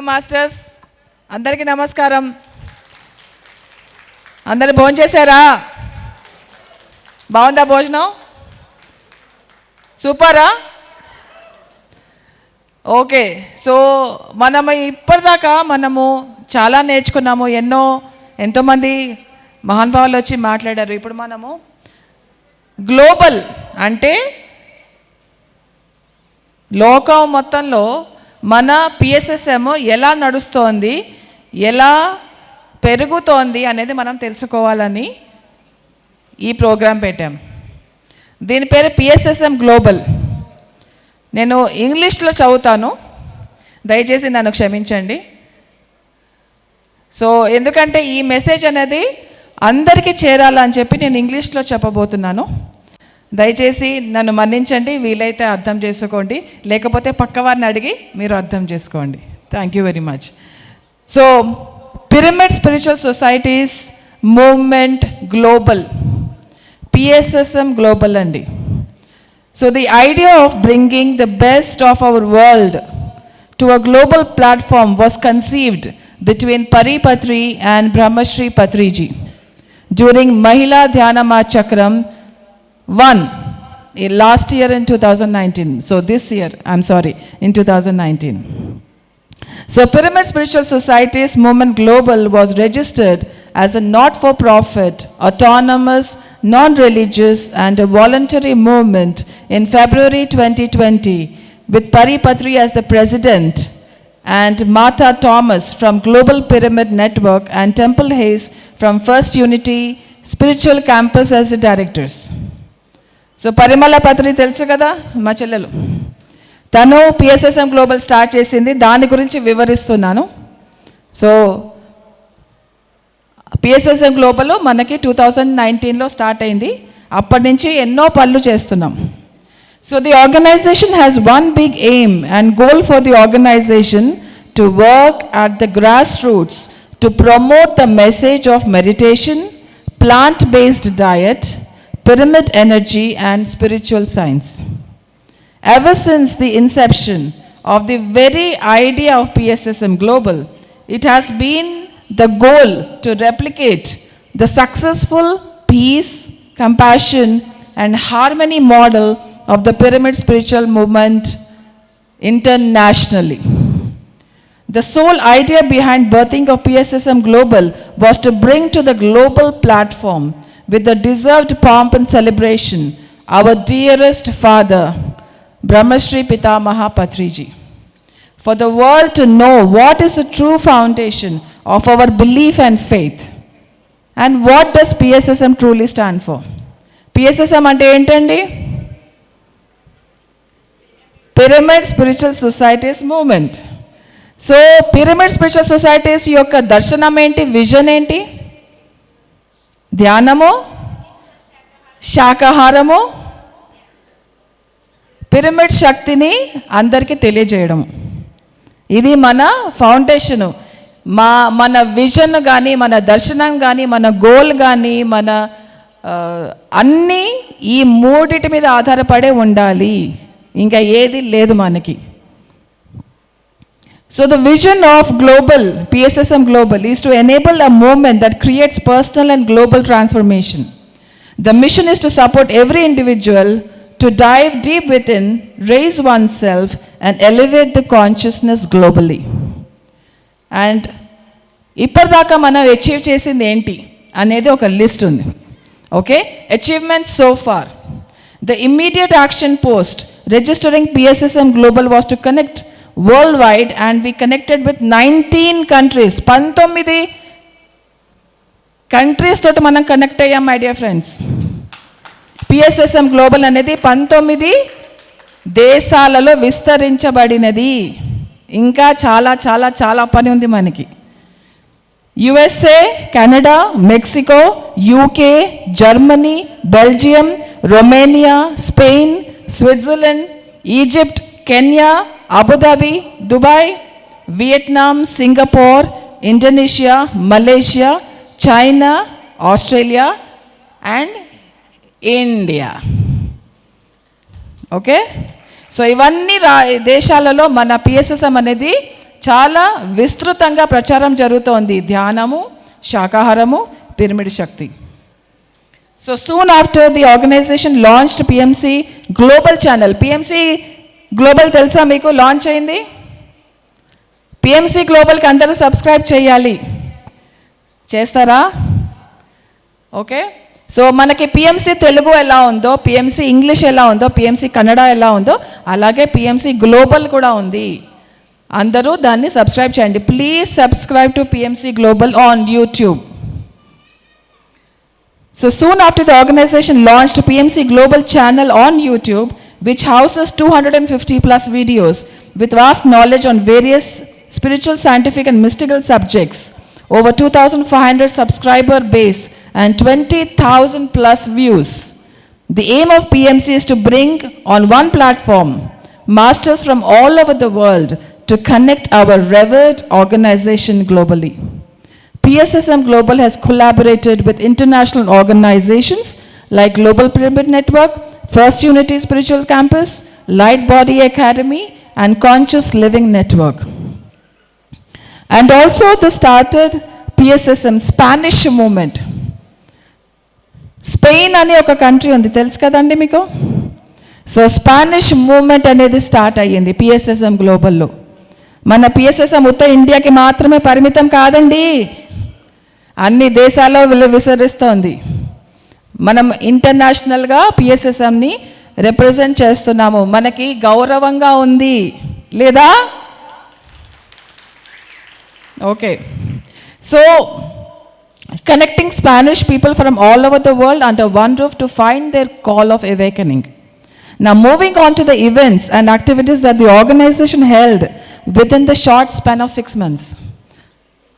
Masters, అందరికీ నమస్కారం. అందరు భోజనం చేశారా? బాగుందా భోజనం? సూపరా? ఓకే. సో మనము ఇప్పటిదాకా చాలా నేర్చుకున్నాము. ఎంతోమంది మహానుభావులు వచ్చి మాట్లాడారు. ఇప్పుడు మనము గ్లోబల్ అంటే లోకం మొత్తంలో మన పిఎస్ఎస్ఎం ఎలా నడుస్తోంది, ఎలా పెరుగుతోంది అనేది మనం తెలుసుకోవాలని ఈ ప్రోగ్రాం పెట్టాం. దీని పేరు పిఎస్ఎస్ఎం గ్లోబల్. నేను ఇంగ్లీష్లో చదువుతాను, దయచేసి నన్ను క్షమించండి. సో ఎందుకంటే ఈ మెసేజ్ అనేది అందరికీ చేరాలని చెప్పి నేను ఇంగ్లీష్లో చెప్పబోతున్నాను. దయచేసి నన్ను మన్నించండి, వీలైతే అర్థం చేసుకోండి, లేకపోతే పక్కవారిని అడిగి మీరు అర్థం చేసుకోండి. Thank you very much. So pyramid spiritual societies movement global, PSSM global అండి. So the idea of bringing the best of our world to a global platform was conceived between Pari Patri and Brahmashri Patriji during Mahila Dhyana Chakram 1 last year in 2019. So this year, I'm sorry, in 2019. So Pyramid Spiritual Societies Movement Global was registered as a not-for-profit, autonomous, non-religious and a voluntary movement in February 2020 with Pari Patri as the president and Martha Thomas from Global Pyramid Network and Temple Hayes from First Unity Spiritual Campus as the directors. So Parimala Patri తెలుసు కదా మా చెల్లెలు, తను PSSM global start చేసింది, దాని గురించి వివరిస్తున్నాను. So PSSM global మనకి 2019లో స్టార్ట్ అయింది. అప్పటి నుంచి ఎన్నో పనులు చేస్తున్నాం. So the organization has one big aim and goal for the organization to work at the grassroots to promote the message of meditation, plant-based diet, pyramid energy and spiritual science. Ever since the inception of the very idea of PSSM Global, it has been the goal to replicate the successful peace, compassion and harmony model of the pyramid spiritual movement internationally. The sole idea behind birthing of PSSM Global was to bring to the global platform with the deserved pomp and celebration our dearest father, Brahmashri Pitamaha Patriji, for the world to know what is the true foundation of our belief and faith. And what does PSSM truly stand for? PSSM ante entandi? Pyramid spiritual societies movement. So pyramid spiritual societies యొక్క దర్శనం ఏంటి, vision ఏంటి? ధ్యానము, శాకాహారము, pyramid శక్తిని అందరికీ తెలియజేయడము. ఇది మన ఫౌండేషను. మన విజన్ కానీ, మన దర్శనం కానీ, మన గోల్ కానీ, మన అన్నీ ఈ మూడిటి మీద ఆధారపడే ఉండాలి, ఇంకా ఏది లేదు మనకి. So the vision of global, PSSM Global, is to enable a movement that creates personal and global transformation. The mission is to support every individual to dive deep within, raise oneself and elevate the consciousness globally. And ఇప్పటిదాకా మనం achieve చేసింది ఏంటి అనేది ఒక list ఉంది. Okay, achievements so far. The immediate action post registering PSSM Global was to connect worldwide and we connected with 19 countries. 19 countries తోటి మనం connect అయ్యాం my dear friends. PSSM global అనేది 19 దేశాలలో విస్తరించబడినది. ఇంకా చాలా చాలా చాలా పని ఉంది మనకి. USA, Canada, Mexico, UK, Germany, Belgium, Romania, Spain, Switzerland, Egypt, Kenya, Abu Dhabi, Dubai, Vietnam, Singapore, Indonesia, Malaysia, China, Australia and India. Okay? So ఇవన్నీ దేశాలలో మన పిఎస్ఎస్ఎం అనేది చాలా విస్తృతంగా ప్రచారం జరుగుతోంది. ధ్యానము, శాకాహారము, పిరమిడ్ శక్తి. So soon after the organisation launched PMC global channel. PMC global తెలుసా మీకు? లాంచ్ అయింది. పిఎంసి గ్లోబల్కి అందరూ సబ్స్క్రైబ్ చేయాలి. చేస్తారా? ఓకే. సో మనకి పిఎంసి తెలుగు ఎలా ఉందో, పిఎంసి ఇంగ్లీష్ ఎలా ఉందో, పిఎంసి కన్నడ ఎలా ఉందో, అలాగే పిఎంసి గ్లోబల్ కూడా ఉంది. అందరూ దాన్ని సబ్స్క్రైబ్ చేయండి. Please subscribe to PMC global on YouTube. So soon after the organization launched PMC Global channel on YouTube, which houses 250 plus videos with vast knowledge on various spiritual, scientific and mystical subjects, over 2,500 subscriber base and 20,000 plus views. The aim of PMC is to bring on one platform masters from all over the world to connect our revered organization globally. PSSM Global has collaborated with international organizations like Global Pyramid Network, First Unity Spiritual Campus, Light Body Academy, and Conscious Living Network. And also they started PSSM Spanish movement. Spain అనే ఒక country ఉంది, తెలుసు కదండి మీకు? So Spanish movement అనేది start అయ్యింది PSSM గ్లోబల్లో. మన PSSM ఉత్త ఇండియాకి మాత్రమే పరిమితం కాదండి, అన్ని దేశాల్లో విస్తరిస్తోంది. మనం ఇంటర్నేషనల్గా పిఎస్ఎస్ఎంని రిప్రజెంట్ చేస్తున్నాము. మనకి గౌరవంగా ఉంది లేదా? Okay. So connecting Spanish people from all over the world under one roof to find their call of awakening. Now moving on to the events and activities that the organization held within the short span of 6 months.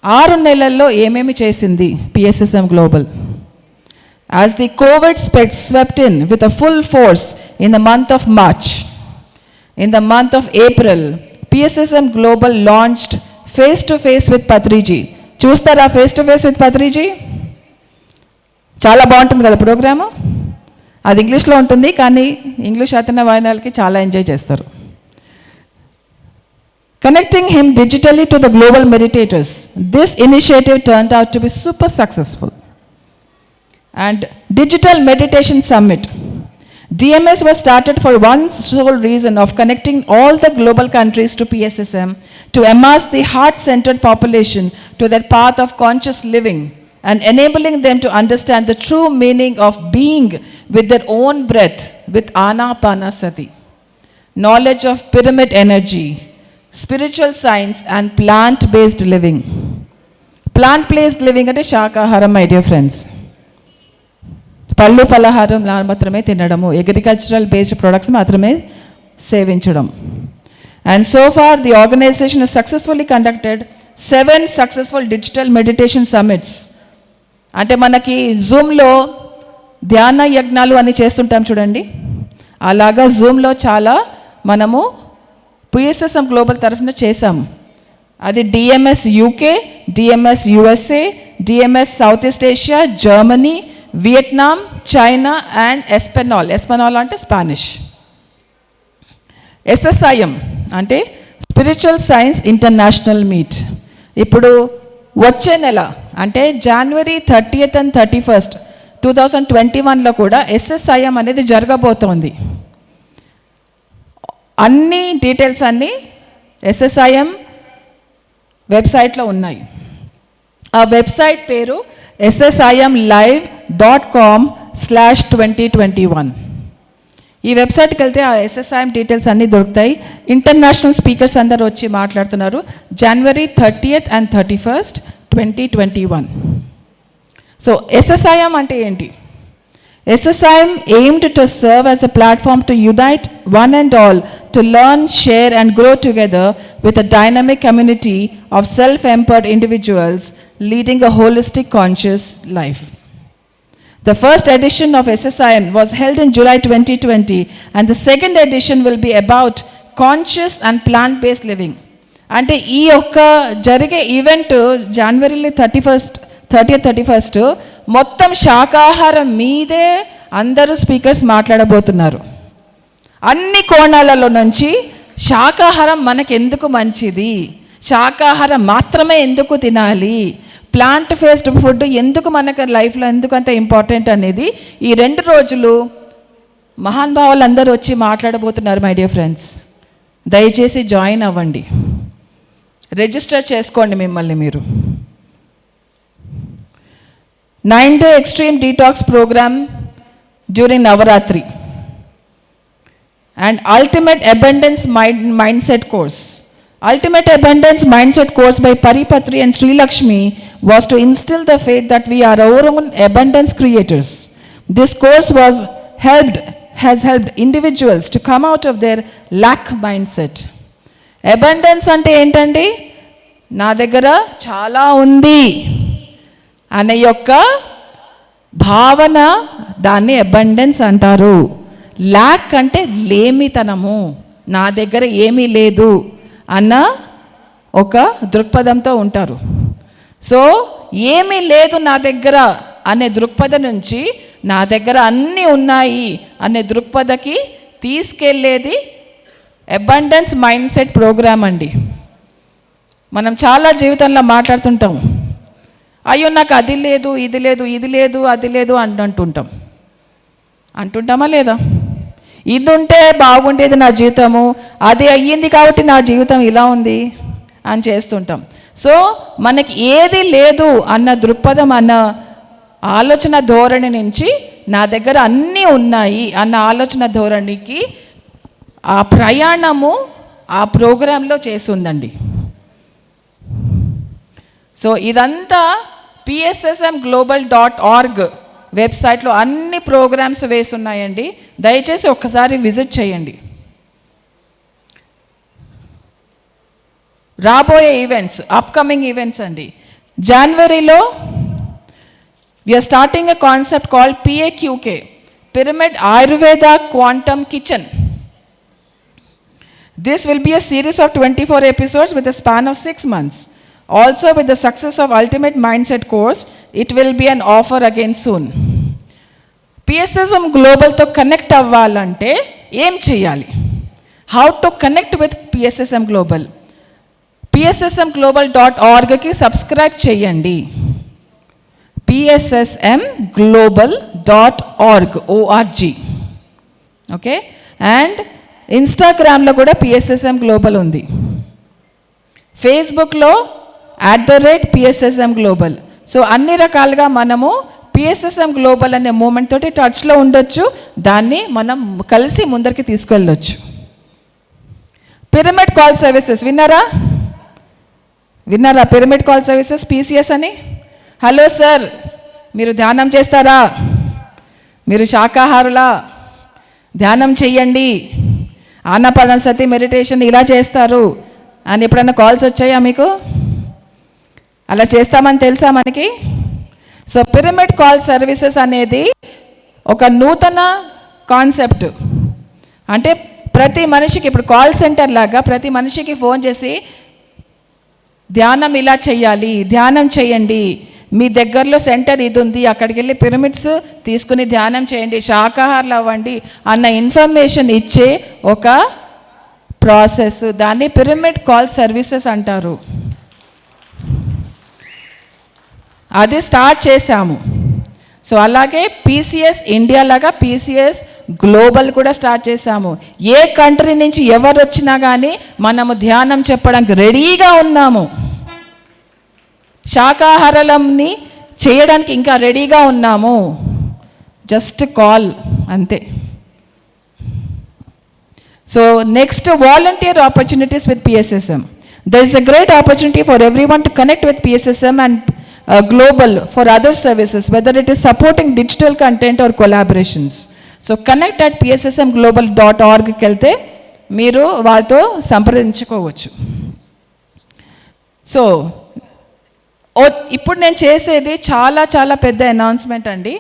6 నెలల్లో ఏమేమి చేసింది PSSM Global? As the COVID swept in with a full force in the month of March, in the month of April, PSSM Global launched Face to Face with Patriji. చూస్తారా face to face with Patriji? చాలా బాగుంటుంది కదా programme. అది ఇంగ్లీష్లో ఉంటుంది, కానీ English అతని వాయినాలకి చాలా ఎంజాయ్ చేస్తారు. Connecting him digitally to the global meditators. This initiative turned out to be super successful. And Digital Meditation Summit. DMS was started for one sole reason of connecting all the global countries to PSSM to amass the heart-centered population to their path of conscious living and enabling them to understand the true meaning of being with their own breath with Anapanasati, knowledge of pyramid energy, spiritual science and plant-based living. Plant-based living ante shakaharam, my dear friends. పళ్ళు పలహారం మాత్రమే తినడము, agricultural based products మాత్రమే సేవించడం. And so far the organization has successfully conducted 7 successful digital meditation summits. అంటే మనకి జూమ్లో ధ్యాన యజ్ఞాలు అని చేస్తుంటాం చూడండి, అలాగా జూమ్లో చాలా మనము పిఎస్ఎస్ఎం గ్లోబల్ తరఫున చేశాము. అది DMS UK, DMS USA, DMS south east Asia, Germany, Vietnam, China and Espanol. Espanol అంటే స్పానిష్. ఎస్ఎస్ఐఎం అంటే స్పిరిచువల్ సైన్స్ ఇంటర్నేషనల్ మీట్. ఇప్పుడు వచ్చే నెల అంటే January 30th and 31st, 2021లో కూడా ఎస్ఎస్ఐఎం అనేది జరగబోతోంది. అన్ని డీటెయిల్స్ అన్నీ ఎస్ఎస్ఐఎం వెబ్సైట్లో ఉన్నాయి. ఆ వెబ్సైట్ పేరు ssimlive.com/2021. ఈ వెబ్సైట్కి వెళ్తే ఆ ఎస్ఎస్ఐఎం డీటెయిల్స్ అన్నీ దొరుకుతాయి. ఇంటర్నేషనల్ స్పీకర్స్ అందరూ వచ్చి మాట్లాడుతున్నారు January 30th and 31st, 2021. So ఎస్ఎస్ఐఎం అంటే ఏంటి? SSIM aimed to serve as a platform to unite one and all to learn, share and grow together with a dynamic community of self-empowered individuals leading a holistic conscious life. The first edition of SSIM was held in July 2020 and the second edition will be about conscious and plant-based living. అంటే ఈ యొక్క జరిగే event January 30th, 31st మొత్తం శాకాహారం మీదే అందరూ speakers మాట్లాడబోతున్నారు. అన్ని కోణాలలో నుంచి శాకాహారం మనకెందుకు మంచిది, శాకాహారం మాత్రమే ఎందుకు తినాలి, ప్లాంట్ బేస్డ్ ఫుడ్ ఎందుకు మనకు లైఫ్లో ఎందుకు అంత ఇంపార్టెంట్ అనేది ఈ 2 రోజులు మహానుభావులు అందరూ వచ్చి మాట్లాడబోతున్నారు. మై డియర్ ఫ్రెండ్స్, దయచేసి జాయిన్ అవ్వండి, రిజిస్టర్ చేసుకోండి మిమ్మల్ని మీరు. 9-day extreme detox program during Navaratri and ultimate abundance mindset course. Ultimate abundance mindset course by Paripatri and Sri Lakshmi was to instill the faith that we are our own abundance creators. This course has helped individuals to come out of their lack mindset. Abundance ante entandi, నా దగ్గర చాలా ఉంది అనే యొక్క భావన, దాన్ని abundance అంటారు. ల్యాక్ అంటే లేమితనము, నా దగ్గర ఏమీ లేదు అన్న ఒక దృక్పథంతో ఉంటారు. సో ఏమీ లేదు నా దగ్గర అనే దృక్పథం నుంచి నా దగ్గర అన్నీ ఉన్నాయి అనే దృక్పథకి తీసుకెళ్ళేది అబండెన్స్ మైండ్ సెట్ ప్రోగ్రామ్ అండి. మనం చాలా జీవితంలో మాట్లాడుతుంటాం, అయ్యో నాకు అది లేదు, ఇది లేదు, ఇది లేదు, అది లేదు అంటుంటామా లేదా? ఇది ఉంటే బాగుండేది నా జీవితము, అది అయ్యింది కాబట్టి నా జీవితం ఇలా ఉంది అని చేస్తుంటాం. సో మనకి ఏది లేదు అన్న దృక్పథం, అన్న ఆలోచన ధోరణి నుంచి నా దగ్గర అన్నీ ఉన్నాయి అన్న ఆలోచన ధోరణికి ఆ ప్రయాణము ఆ ప్రోగ్రాంలో చేస్తుందండి. సో ఇదంతా pssmglobal.org వెబ్సైట్లో అన్ని ప్రోగ్రామ్స్ వేసి ఉన్నాయండి. దయచేసి ఒక్కసారి విజిట్ చేయండి. రాబోయే ఈవెంట్స్, అప్కమింగ్ ఈవెంట్స్ అండి. జనవరిలో we're starting a concept called PAQK, pyramid Ayurveda quantum kitchen. This will be a series of 24 episodes with a span of 6 months. Also, with the success of Ultimate Mindset course, it will be an offer again soon. PSSM Global to connect avvalante em cheyali? How to connect with PSSM Global? pssmglobal.org ki subscribe cheyandi. pssmglobal.org org. Okay? And ఇన్స్టాగ్రామ్లో కూడా PSSM global ఉంది. ఫేస్బుక్లో @PSSM global. So అన్ని రకాలుగా మనము PSSM global అనే moment తోటి టచ్లో ఉండొచ్చు, దాన్ని మనం కలిసి ముందరికి తీసుకెళ్ళొచ్చు. పిరమిడ్ కాల్ సర్వీసెస్ విన్నారా? పిరమిడ్ కాల్ సర్వీసెస్ PCS అని. హలో సార్, మీరు ధ్యానం చేస్తారా? మీరు శాకాహారులా? ధ్యానం చెయ్యండి, ఆనాపానసతి మెడిటేషన్ ఇలా చేస్తారు అని ఎప్పుడైనా కాల్స్ వచ్చాయా మీకు? అలా చేస్తామని తెలుసా మనకి? సో పిరమిడ్ కాల్ సర్వీసెస్ అనేది ఒక నూతన కాన్సెప్ట్. అంటే ప్రతి మనిషికి, ఇప్పుడు కాల్ సెంటర్ లాగా ప్రతి మనిషికి ఫోన్ చేసి ధ్యానం ఇలా చెయ్యాలి, ధ్యానం చేయండి, మీ దగ్గరలో సెంటర్ ఇది ఉంది, అక్కడికి వెళ్ళి పిరమిడ్స్ తీసుకుని ధ్యానం చేయండి, శాకాహారులు అవ్వండి అన్న ఇన్ఫర్మేషన్ ఇచ్చే ఒక ప్రాసెస్, దాన్ని పిరమిడ్ కాల్ సర్వీసెస్ అంటారు. అది స్టార్ట్ చేశాము. సో అలాగే PCS ఇండియా లాగా PCS గ్లోబల్ కూడా స్టార్ట్ చేశాము. ఏ కంట్రీ నుంచి ఎవరు వచ్చినా కానీ మనము ధ్యానం చెప్పడానికి రెడీగా ఉన్నాము. శాకాహారాలని చేయడానికి ఇంకా రెడీగా ఉన్నాము. జస్ట్ కాల్ అంతే. So next, volunteer opportunities with PSSM. There is a great opportunity for everyone to connect with PSSM and global for other services, whether it is supporting digital content or collaborations. So connect at pssmglobal.org కి వెళ్తే మీరు వాళ్ళతో సంప్రదించుకోవచ్చు. So ఇప్పుడు నేను చేసేది చాలా చాలా పెద్ద అనౌన్స్మెంట్ అండి.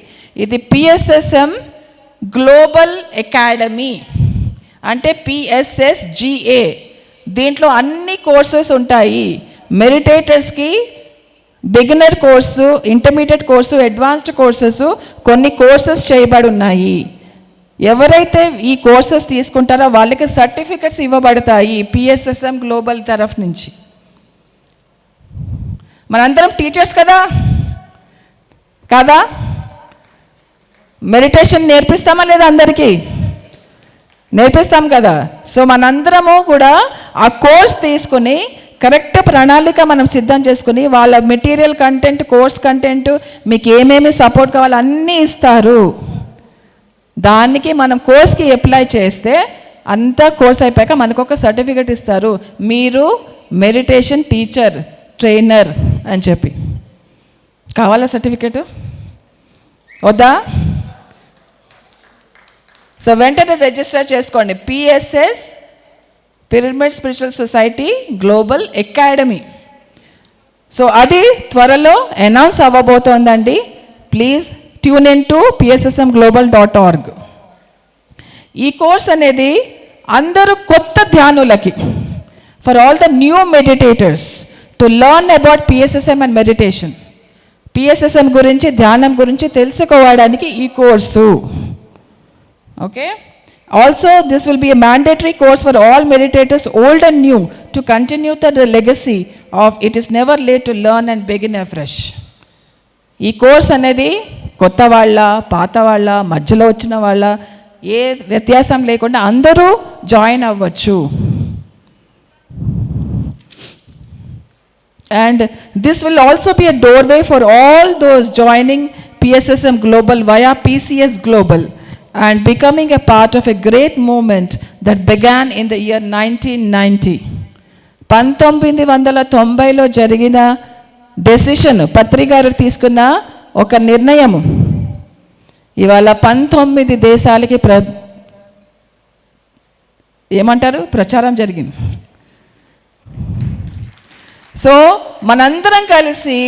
ఇది PSSM గ్లోబల్ అకాడమీ, అంటే PSSGA. దీంట్లో అన్ని కోర్సెస్ ఉంటాయి. మెడిటేటర్స్కి beginner course, intermediate course, advanced courses, కొన్ని కోర్సెస్ చేయబడి ఉన్నాయి. ఎవరైతే ఈ కోర్సెస్ తీసుకుంటారో వాళ్ళకి సర్టిఫికెట్స్ ఇవ్వబడతాయి PSSM గ్లోబల్ తరఫు నుంచి. మనందరం టీచర్స్ కదా కాదా? మెడిటేషన్ నేర్పిస్తామా లేదా? అందరికీ నేర్పిస్తాం కదా. సో మనందరము కూడా ఆ కోర్స్ తీసుకుని కరెక్ట్ ప్రణాళిక మనం సిద్ధం చేసుకుని వాళ్ళ మెటీరియల్ కంటెంట్, కోర్స్ కంటెంట్, మీకు ఏమేమి సపోర్ట్ కావాలో అన్నీ ఇస్తారు. దానికి మనం కోర్స్కి అప్లై చేస్తే అంతా కోర్స్ అయిపోయాక మనకు ఒక సర్టిఫికెట్ ఇస్తారు, మీరు మెడిటేషన్ టీచర్ ట్రైనర్ అని చెప్పి. కావాలా సర్టిఫికెట్? వద్దా? సో వెంటనే రిజిస్టర్ చేసుకోండి. PSS, pyramid spiritual society global academy. So అది త్వరలో అనౌన్స్ అవ్వబోతోందండి. Please tune in to pssmglobal.org. ఈ కోర్స్ అనేది అందరూ కొత్త ధ్యానులకి, for all the new meditators to learn about PSSM and meditation. PSSM గురించి, ధ్యానం గురించి తెలుసుకోవడానికి ఈ course. Okay. Also, this will be a mandatory course for all meditators, old and new, to continue the legacy of it is never late to learn and begin afresh. ఈ course అనేది కొత్త వాళ్ళ, పాత వాళ్ళ, మధ్యలో వచ్చిన వాళ్ళ ఏ వ్యత్యాసం లేకుండా అందరూ జాయిన్ అవ్వచ్చు. And this will also be a doorway for all those joining PSSM Global via PCS Global and becoming a part of a great movement that began in the year 1990. 1990లో జరిగిన డెసిషన్, పత్రి గారు తీసుకున్న ఒక నిర్ణయం ఇవాళ 19 దేశాలకి ప్రచారం జరిగింది. సో మనందరం కలిసి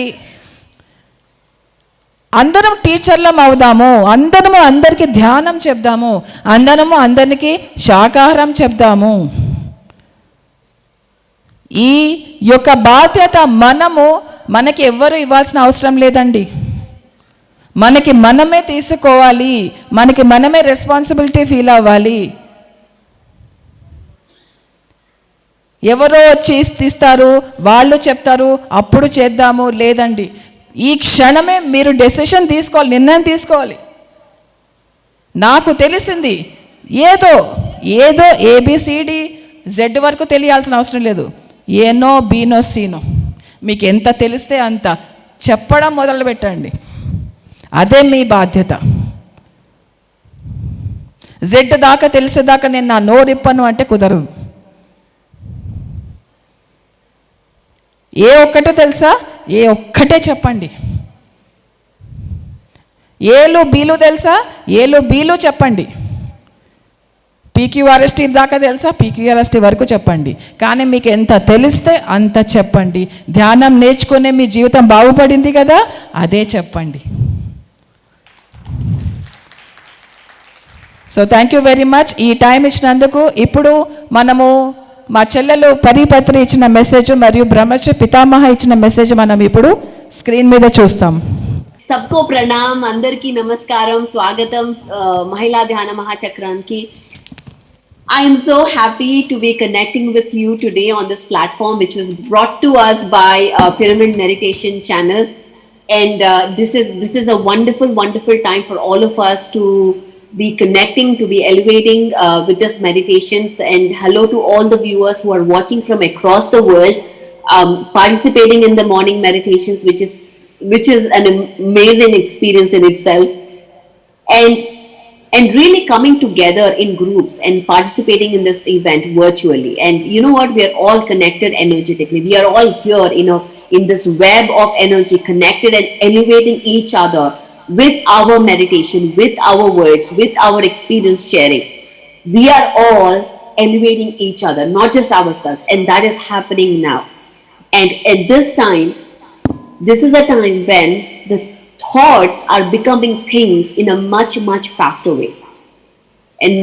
అందరం టీచర్లం అవుదాము, అందరము అందరికీ ధ్యానం చెప్దాము, అందరము అందరికి శాకాహారం చెప్దాము. ఈ యొక్క బాధ్యత మనకి ఎవ్వరు ఇవ్వాల్సిన అవసరం లేదండి. మనకి మనమే తీసుకోవాలి, మనకి మనమే రెస్పాన్సిబిలిటీ ఫీల్ అవ్వాలి. ఎవరో వచ్చి తీస్తారు, వాళ్ళు చెప్తారు, అప్పుడు చేద్దాము, లేదండి. ఈ క్షణమే మీరు డెసిషన్ తీసుకోవాలి, నిర్ణయం తీసుకోవాలి. నాకు తెలిసింది ఏదో ఏబిసిడి జెడ్ వరకు తెలియాల్సిన అవసరం లేదు. ఏనో బీనో సీనో మీకు ఎంత తెలిస్తే అంత చెప్పడం మొదలు పెట్టండి. అదే మీ బాధ్యత. జెడ్ దాకా తెలిసేదాకా నేను నా నోరిప్పను అంటే కుదరదు. ఏ ఒక్కటే తెలుసా, ఏ ఒక్కటే చెప్పండి. ఏలు బీలు తెలుసా, ఏలు బీలు చెప్పండి. పీక్యూఆర్ఎస్టీ దాకా తెలుసా, పీక్యూఆర్ఎస్టీ వరకు చెప్పండి. కానీ మీకు ఎంత తెలిస్తే అంత చెప్పండి. ధ్యానం నేర్చుకునే మీ జీవితం బాగుపడింది కదా, అదే చెప్పండి. So thank you very much ఈ టైం ఇచ్చినందుకు. ఇప్పుడు మనము మా చెల్లెలు పరిపత్రి ఇచ్చిన మెసేజ్ మరియు బ్రహ్మశ్రీ పితామహ ఇచ్చిన మెసేజ్ మనం ఇప్పుడు స్క్రీన్ మీద చూస్తాం. सबको प्रणाम, अंदरिकी नमस्कारम, स्वागतम महिला ध्यान महाचक्राనికి. I am so happy to be connecting with you today on this platform which was brought to us by Pyramid Meditation channel, and this is a wonderful time for all of us to be connecting, to be elevating with this meditations. And hello to all the viewers who are watching from across the world, participating in the morning meditations, which is an amazing experience in itself, and really coming together in groups and participating in this event virtually. And you know what, we are all connected energetically, we are all here in this web of energy, connected and elevating each other with our meditation, with our words, with our experience sharing. We are all elevating each other, not just ourselves, and that is happening now. And at this time, this is the time when the thoughts are becoming things in a much faster way. And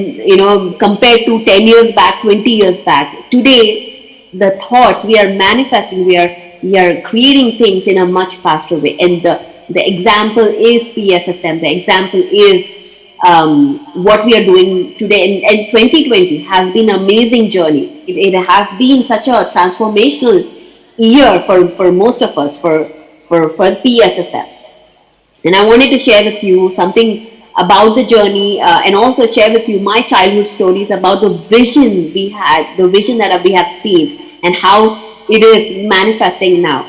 compared to 10 years back, 20 years back, today the thoughts we are manifesting, we are creating things in a much faster way. And the example is PSSM, the example is what we are doing today. And 2020 has been an amazing journey. It has been such a transformational year for most of us for PSSM. And I wanted to share with you something about the journey, and also share with you my childhood stories about the vision we had, the vision that we have seen, and how it is manifesting now.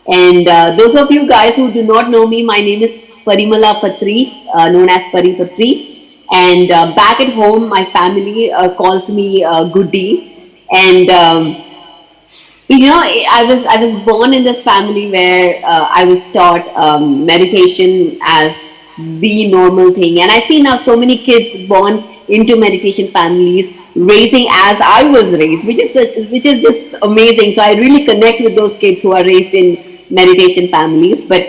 And those of you guys who do not know me, my name is Parimala Patri, known as Pari Patri. And back at home, my family calls me Goody. And I was born in this family where I was taught meditation as the normal thing, and I see now so many kids born into meditation families raising as I was raised, which is just amazing. So I really connect with those kids who are raised in meditation families. But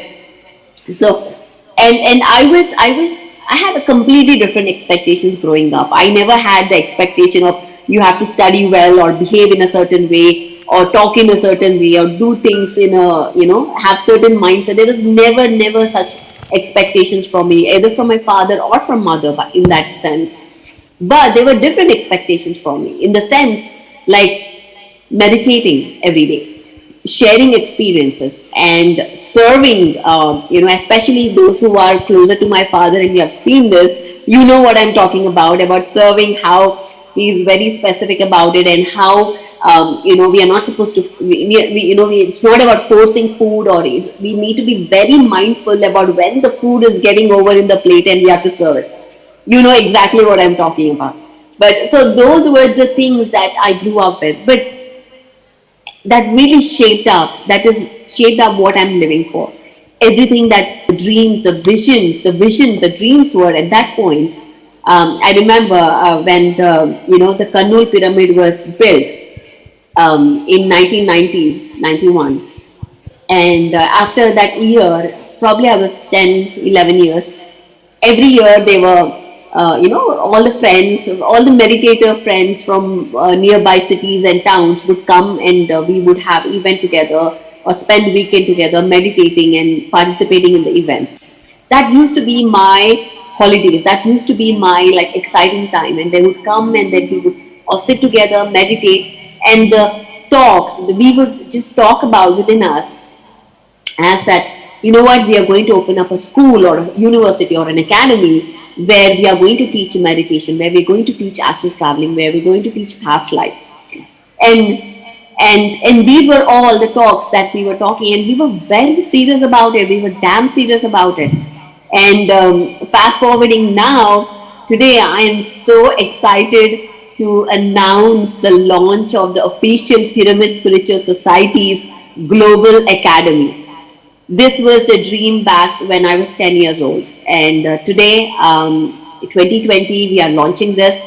so, and I had a completely different expectations growing up. I never had the expectation of you have to study well or behave in a certain way or talk in a certain way or do things in a, have certain mindset. There was never such expectations from me, either from my father or from mother, but in that sense. But there were different expectations from me in the sense, like meditating every day, sharing experiences, and serving. Especially those who are closer to my father, and you have seen this, you know what I'm talking about serving. How he's very specific about it, and how we are not supposed to. It's not about forcing food, or we need to be very mindful about when the food is getting over in the plate and we have to serve it. You know exactly what I'm talking about. But so those were the things that I grew up with. But that really shaped up what I'm living for. Everything that the dreams, the dreams were at that point. I remember when the Kannur pyramid was built in 1990, 91. And after that year, probably I was 10, 11 years, every year they were, all the friends, all the meditator friends from nearby cities and towns would come, and we would have event together or spend weekend together meditating and participating in the events. That used to be my holidays. That used to be my like exciting time. And they would come, and then we would all sit together, meditate, and the talks we would just talk about within us as that, we are going to open up a school or a university or an academy where we are going to teach meditation, where we're going to teach astral traveling, where we're going to teach past lives. And and these were all the talks that we were talking, and we were very serious about it. We were damn serious about it. And fast forwarding now, today I am so excited to announce the launch of the official Pyramid Spiritual Society's Global Academy. This was the dream back when I was 10 years old. And today, 2020, we are launching this,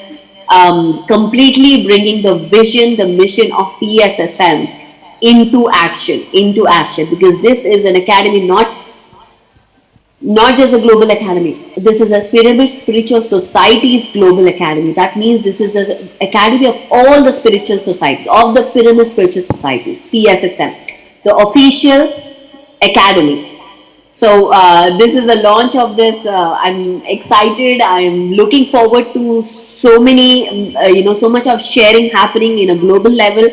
completely bringing the vision, the mission of PSSM into action, because this is an academy, not just a global academy. This is a Pyramid Spiritual Society's global academy. That means this is the academy of all the spiritual societies, of the Pyramid Spiritual Societies, PSSM, the official academy. So this is the launch of this. I'm excited. I'm looking forward to so many, so much of sharing happening in a global level.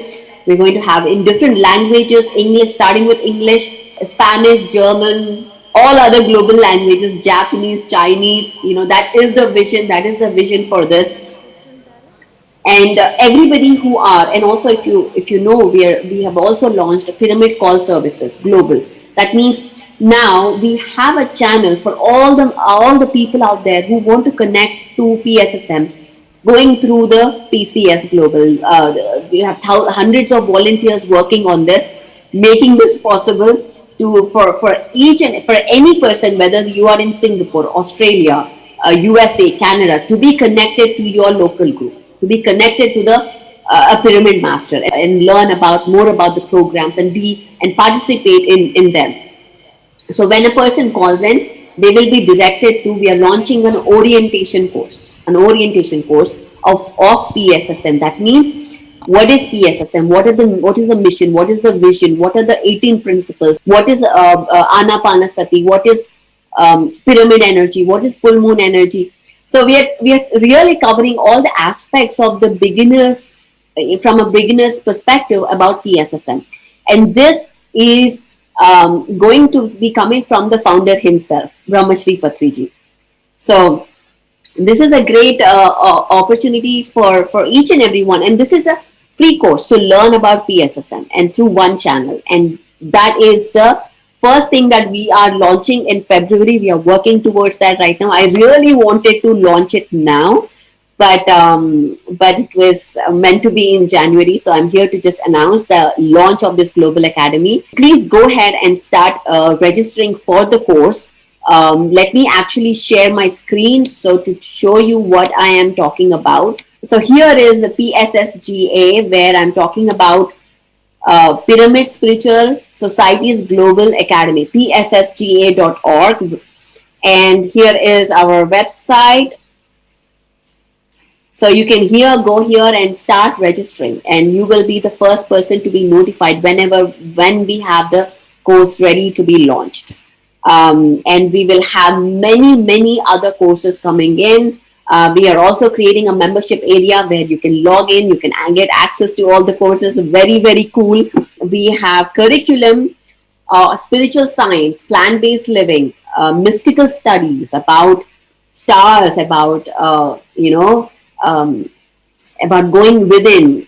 We're going to have in different languages, English, starting with English, Spanish, German, all other global languages, Japanese, Chinese. That is the vision. That is the vision for this. And everybody who are, and also if you know, we have also launched a pyramid call services global. That means now we have a channel for all the people out there who want to connect to PSSM, going through the PCS Global. We have hundreds of volunteers working on this, making this possible for each and for any person, whether you are in Singapore, Australia, USA, Canada, to be connected to your local group, to be connected to the a pyramid master, and learn more about the programs, and participate in them. So when a person calls in, they will be directed to, we are launching an orientation course of PSSM. That means, what is PSSM? What is the mission? What is the vision? What are the 18 principles? What is Anapanasati? What is pyramid energy? What is full moon energy? So we are really covering all the aspects of the beginners, from a beginner's perspective, about PSSM. And this is going to be coming from the founder himself, Brahmashri Patriji. So this is a great opportunity for each and everyone, and this is a free course to learn about PSSM and through one channel. And that is the first thing that we are launching in February. We are working towards that right now. I really wanted to launch it now, but it was meant to be in January. So I'm here to just announce the launch of this Global Academy. Please go ahead and start registering for the course. Let me actually share my screen so to show you what I am talking about. So here is the PSSGA, where I'm talking about Pyramid Spiritual Societies Global Academy, pssga.org. And here is our website. So you can go here and start registering, and you will be the first person to be notified when we have the course ready to be launched. And we will have many other courses coming in. We are also creating a membership area where you can log in, you can get access to all the courses. Very cool. We have curriculum, spiritual science, plant-based living, mystical studies about stars, about about going within,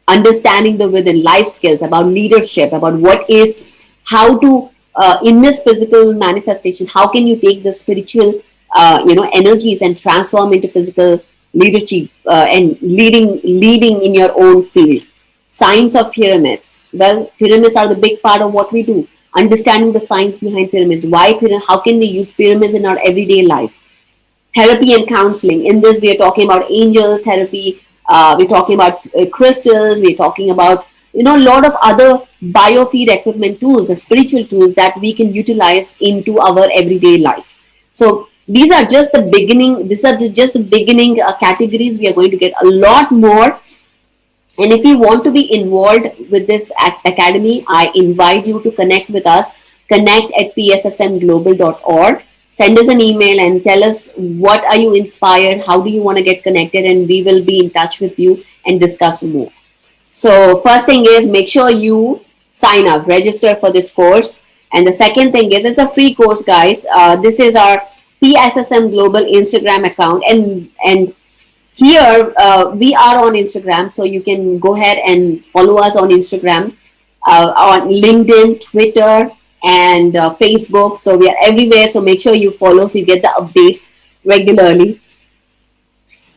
understanding the within, life skills, about leadership, about how to in this physical manifestation, how can you take the spiritual energies and transform into physical leadership, and leading in your own field. Science of pyramids. Well, pyramids are the big part of what we do. Understanding the science behind pyramids, how can we use pyramids in our everyday life. Therapy and counseling. In this, we are talking about angel therapy. We're talking about crystals. We're talking about a lot of other biofeed equipment tools, the spiritual tools that we can utilize into our everyday life. So these are just the beginning. These are just the beginning categories. We are going to get a lot more. And if you want to be involved with this academy, I invite you to connect with us. connect@pssmglobal.org. Send us an email and tell us what are you inspired, how do you want to get connected, and we will be in touch with you and discuss more. So first thing is, make sure you sign up, register for this course. And the second thing is, it's a free course, guys. This is our PSSM Global Instagram account. And here we are on Instagram, so you can go ahead and follow us on Instagram, on LinkedIn, Twitter, and Facebook. So we are everywhere. So make sure you follow so you get the updates regularly.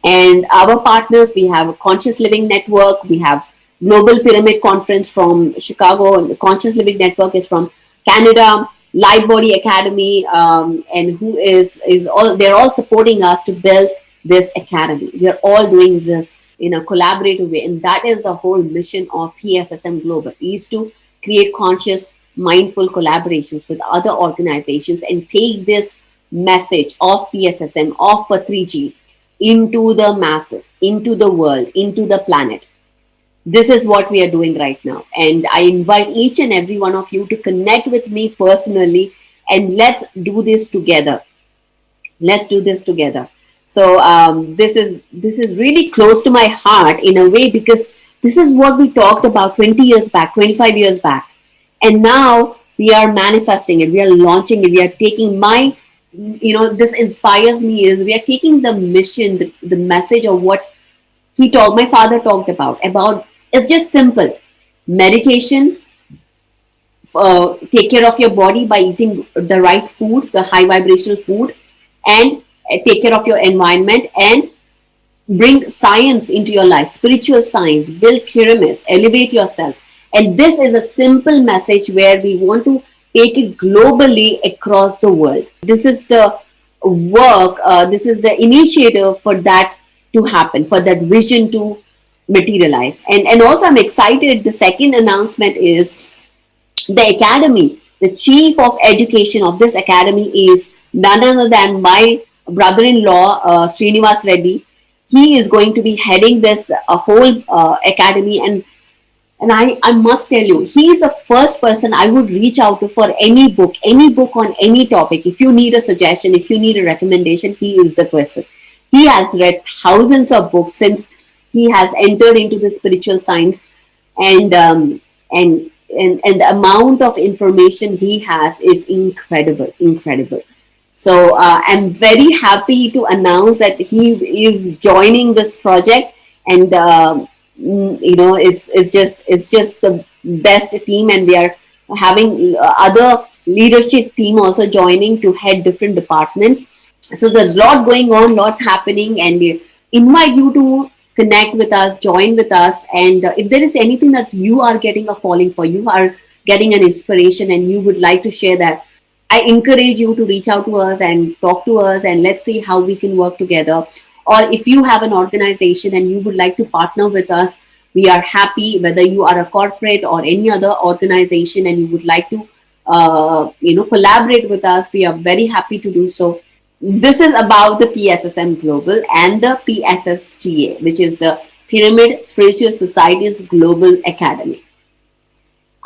And our partners, we have a Conscious Living Network, we have Global Pyramid Conference from Chicago, and the Conscious Living Network is from Canada, Light Body Academy, and they're all supporting us to build this academy. We are all doing this in a collaborative way, and that is the whole mission of PSSM Global, is to create conscious, mindful collaborations with other organizations and take this message of PSSM, of Patriji, into the masses, into the world, into the planet. This is what we are doing right now. And I invite each and every one of you to connect with me personally, and let's do this together. Let's do this together. So this is really close to my heart in a way, because this is what we talked about 20 years back, 25 years back. And now we are manifesting it. We are launching it. We are taking this inspires me, is we are taking the mission, the message of what my father talked about. It's just simple. Meditation, take care of your body by eating the right food, the high vibrational food, and take care of your environment, and bring science into your life, spiritual science, build pyramids, elevate yourself. And this is a simple message where we want to take it globally across the world. This is the work, this is the initiative for that to happen, for that vision to materialize. And also I'm excited. The second announcement is the academy. The chief of education of this academy is none other than my brother-in-law, Srinivas Reddy. He is going to be heading this whole academy, and I must tell you, he is the first person I would reach out to for any book on any topic. If you need a suggestion, if you need a recommendation, he is the person. He has read thousands of books since he has entered into the spiritual science, and and the amount of information he has is incredible. So I'm very happy to announce that he is joining this project, and it's just the best team, and we are having other leadership team also joining to head different departments. So there's a lot going on, lots happening, and we invite you to connect with us, join with us, and if there is anything that you are getting a calling for, you are getting an inspiration, and you would like to share that, I encourage you to reach out to us and talk to us, and let's see how we can work together. Or if you have an organization and you would like to partner with us, we are happy. Whether you are a corporate or any other organization and you would like to, collaborate with us, we are very happy to do so. This is about the PSSM Global and the PSSGA, which is the Pyramid Spiritual Societies Global Academy.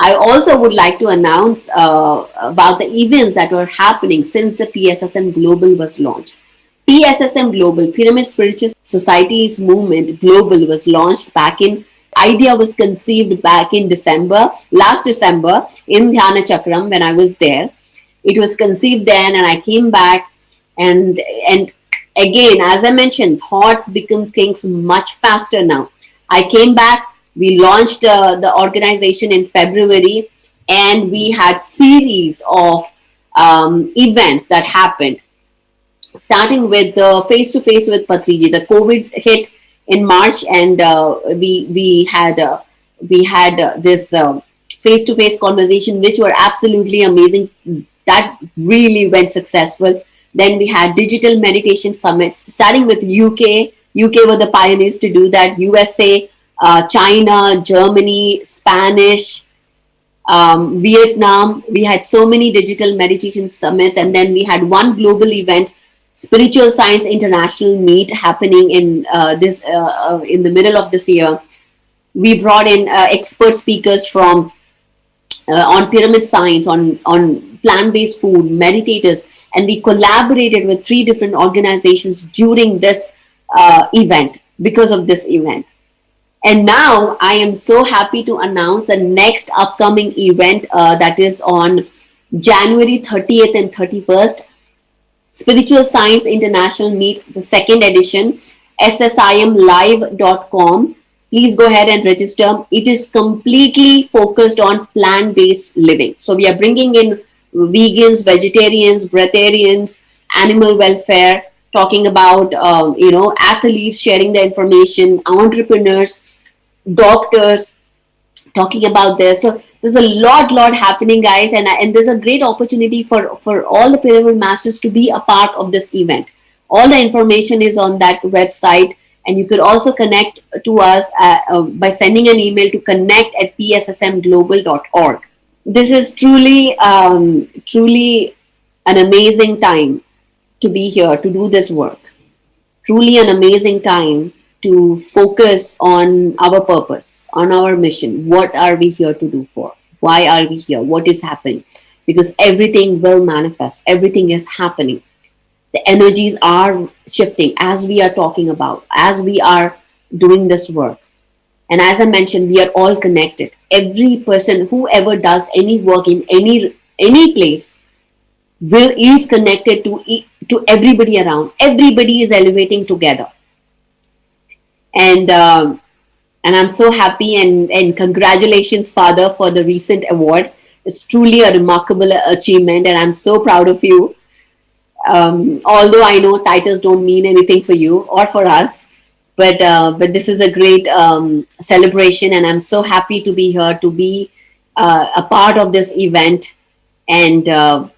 I also would like to announce about the events that were happening since the PSSM Global was launched. PSSM Global, Pyramid Spiritual Societies Movement Global, was launched back in, idea was conceived back in last December in Dhyana Chakram when I was there. It was conceived then, and I came back, and again, as I mentioned, thoughts become things much faster now. I came back, we launched the organization in February, and we had series of events that happened, starting with the face to face with Patriji. The COVID hit in March, and we had this face to face conversation, which were absolutely amazing. That really went successful. Then we had digital meditation summits, starting with UK. UK were the pioneers to do that. USA, China, Germany, Spanish, Vietnam. We had so many digital meditation summits, and then we had one global event, Spiritual Science International Meet, happening in in the middle of this year. We brought in expert speakers from on pyramid science, on plant-based food, meditators, and we collaborated with 3 different organizations during this event, because of this event. And now I am so happy to announce the next upcoming event, that is on January 30th and 31st, Spiritual Science International Meet, the second edition, ssimlive.com. Please go ahead and register. It is completely focused on plant-based living. So we are bringing in vegans, vegetarians, breatharians, animal welfare, talking about, athletes sharing the information, entrepreneurs, doctors, talking about this. So there's a lot happening, guys, and there's a great opportunity for all the pyramid masters to be a part of this event. All the information is on that website, and you could also connect to us by sending an email to connect@pssmglobal.org. This is truly an amazing time to be here to do this work. Truly an amazing time to focus on our purpose, on our mission. What are we here to do for? Why are we here? What is happening? Because everything will manifest. Everything is happening. The energies are shifting as we are talking about, as we are doing this work. And as I mentioned, we are all connected. Every person, whoever does any work in any place, is connected to everybody around. Everybody is elevating together. And I'm so happy, and congratulations, Father, for the recent award. It's truly a remarkable achievement, and I'm so proud of you. Although I know titles don't mean anything for you or for us, but this is a great celebration, and I'm so happy to be here, to be a part of this event, and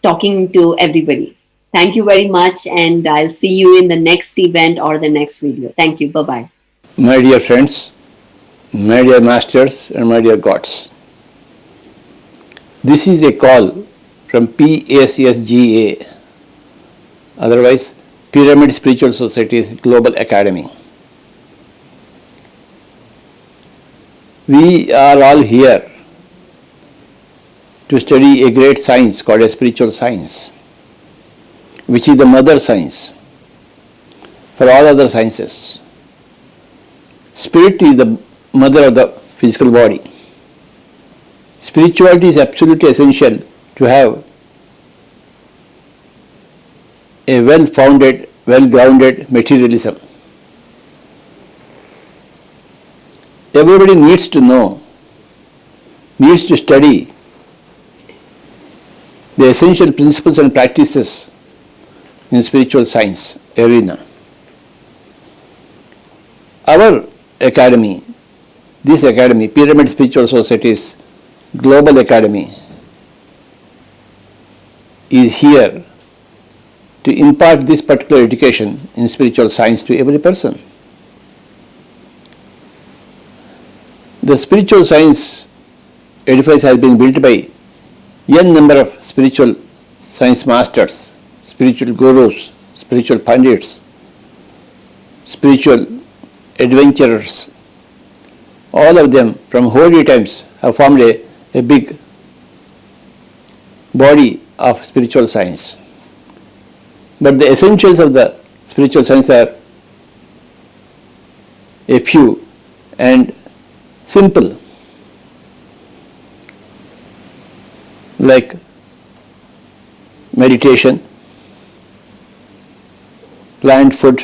talking to everybody. Thank you very much, and I'll see you in the next event or the next video. Thank you. Bye-bye. My dear friends, my dear masters, and my dear gods, this is a call from PSSGA, otherwise Pyramid Spiritual Societies Global Academy. We are all here to study a great science called a spiritual science, which is the mother science for all other sciences. Spirit is the mother of the physical body. spirituality is absolutely essential to have a well-founded, well-grounded materialism. Everybody needs to know, needs to study the essential principles and practices in spiritual science arena. Our academy, this academy, Pyramid Spiritual Society's Global Academy, is here to impart this particular education in spiritual science to every person. The spiritual science edifice has been built by n number of spiritual science masters, spiritual gurus, spiritual pundits, spiritual adventurers. All of them from holy times have formed a big body of spiritual science. But the essentials of the spiritual science are a few and simple, like meditation, plant food,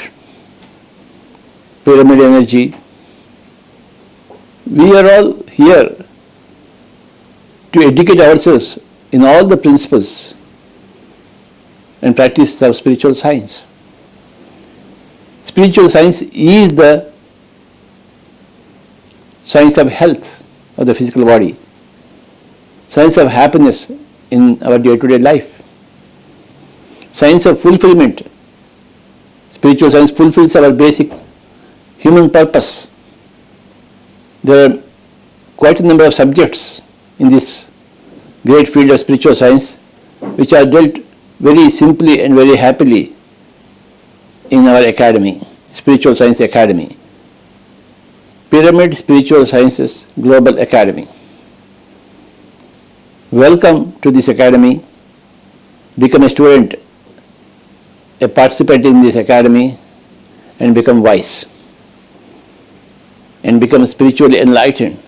pyramid energy. We are all here to educate ourselves in all the principles and practices of spiritual science. Spiritual science is the science of health of the physical body, science of happiness in our day-to-day life, science of fulfillment. Spiritual science fulfills our basic human purpose. There are quite a number of subjects in this great field of spiritual science which are dealt very simply and very happily in our academy, Spiritual Science Academy, Pyramid Spiritual Sciences Global Academy. Welcome to this academy. Become a student, a participant in this academy, and become wise and become spiritually enlightened.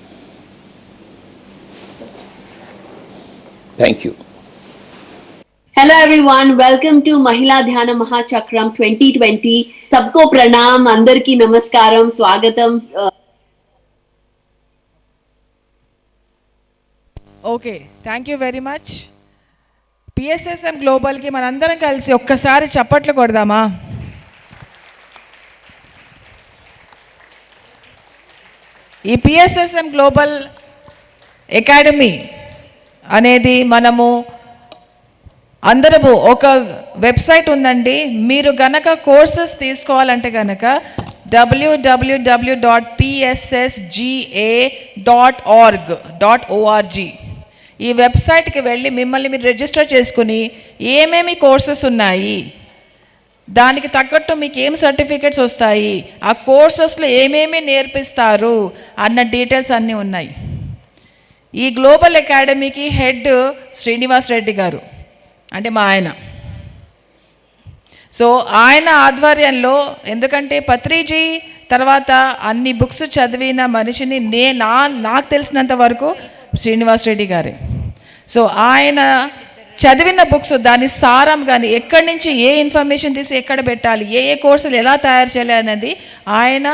Thank you. Hello everyone, welcome to Mahila Dhyana Mahachakram 2020. Sabko pranam, andarki namaskaram, swagatam. Okay thank you very much. PSSM గ్లోబల్కి మనందరం కలిసి ఒక్కసారి చప్పట్లు కొడదామా? ఈ PSSM global academy అనేది మనము అందరము ఒక వెబ్సైట్ ఉందండి. మీరు గనక కోర్సెస్ తీసుకోవాలంటే గనక www.pssga.org ఈ వెబ్సైట్కి వెళ్ళి మిమ్మల్ని మీరు రిజిస్టర్ చేసుకుని ఏమేమి కోర్సెస్ ఉన్నాయి, దానికి తగ్గట్టు మీకు ఏం సర్టిఫికెట్స్ వస్తాయి, ఆ కోర్సెస్లో ఏమేమి నేర్పిస్తారు అన్న డీటెయిల్స్ అన్నీ ఉన్నాయి. ఈ గ్లోబల్ అకాడమీకి హెడ్ శ్రీనివాస్ రెడ్డి గారు, అంటే మా ఆయన. సో ఆయన ఆధ్వర్యంలో, ఎందుకంటే పత్రిజీ తర్వాత అన్ని బుక్స్ చదివిన మనిషిని నాకు తెలిసినంత వరకు శ్రీనివాస్ రెడ్డి గారే. సో ఆయన చదివిన బుక్స్, దాని సారం కానీ ఎక్కడి నుంచి ఏ ఇన్ఫర్మేషన్ తీసి ఎక్కడ పెట్టాలి, ఏ కోర్సులు ఎలా తయారు చేయాలి అనేది ఆయన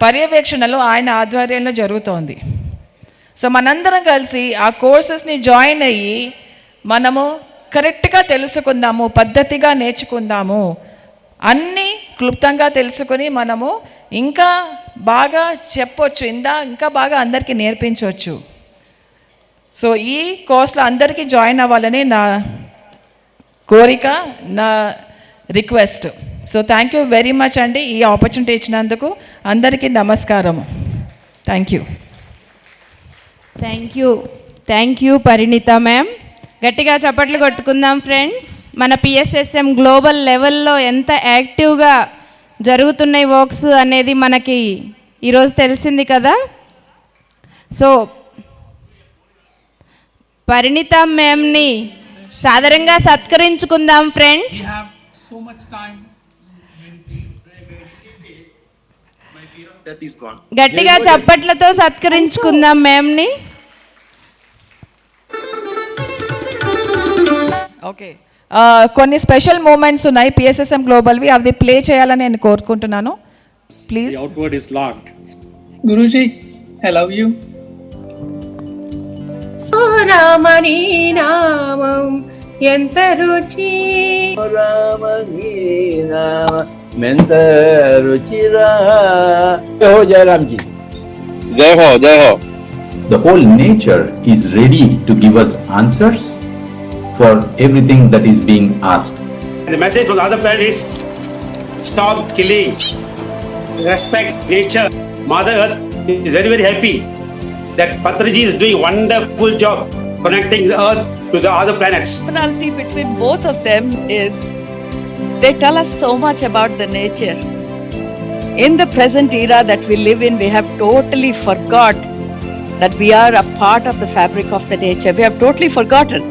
పర్యవేక్షణలో, ఆయన ఆధ్వర్యంలో జరుగుతోంది. సో మనందరం కలిసి ఆ కోర్సెస్ని జాయిన్ అయ్యి మనము కరెక్ట్గా తెలుసుకుందాము, పద్ధతిగా నేర్చుకుందాము, అన్నీ క్లుప్తంగా తెలుసుకొని మనము ఇంకా బాగా చెప్పొచ్చు, ఇంకా బాగా అందరికీ నేర్పించవచ్చు. సో ఈ కోర్స్లో అందరికీ జాయిన్ అవ్వాలని నా కోరిక, నా request. So thank you very much అండి ఈ ఆపర్చునిటీ ఇచ్చినందుకు. అందరికీ నమస్కారము. Thank you. Thank you Parinita ma'am. గట్టిగా చప్పట్లు కొట్టుకుందాం ఫ్రెండ్స్. మన పిఎస్ఎస్ఎం గ్లోబల్ లెవెల్లో ఎంత యాక్టివ్గా జరుగుతున్నాయి వర్క్స్ అనేది మనకి ఈరోజు తెలిసింది కదా. సో పరిణిత మ్యామ్ని సాదరంగా సత్కరించుకుందాం ఫ్రెండ్స్. గట్టిగా చప్పట్లతో సత్కరించుకుందాం మ్యామ్ని. ఓకే కొన్ని స్పెషల్ మూమెంట్స్ ఉన్నాయి పిఎస్ఎస్ఎం గ్లోబల్వి, అవి ప్లే చేయాలని నేను కోరుకుంటున్నాను. Please. The outward is locked. Guruji, I love you. ఓ రామని నామం ఎంత రుచి మెంత రుచిరా. జై హో జయ రామ్ జీ. జై హో జై హో. The whole nature is ready to give us answers for everything that is being asked. And the message from the other planet is stop killing, respect nature. Mother Earth is very, very happy that Patraji is doing wonderful job connecting the Earth to the other planets. Commonality between both of them is they tell us so much about the nature. In the present era that we live in, we have totally forgot that we are a part of the fabric of the nature. We have totally forgotten.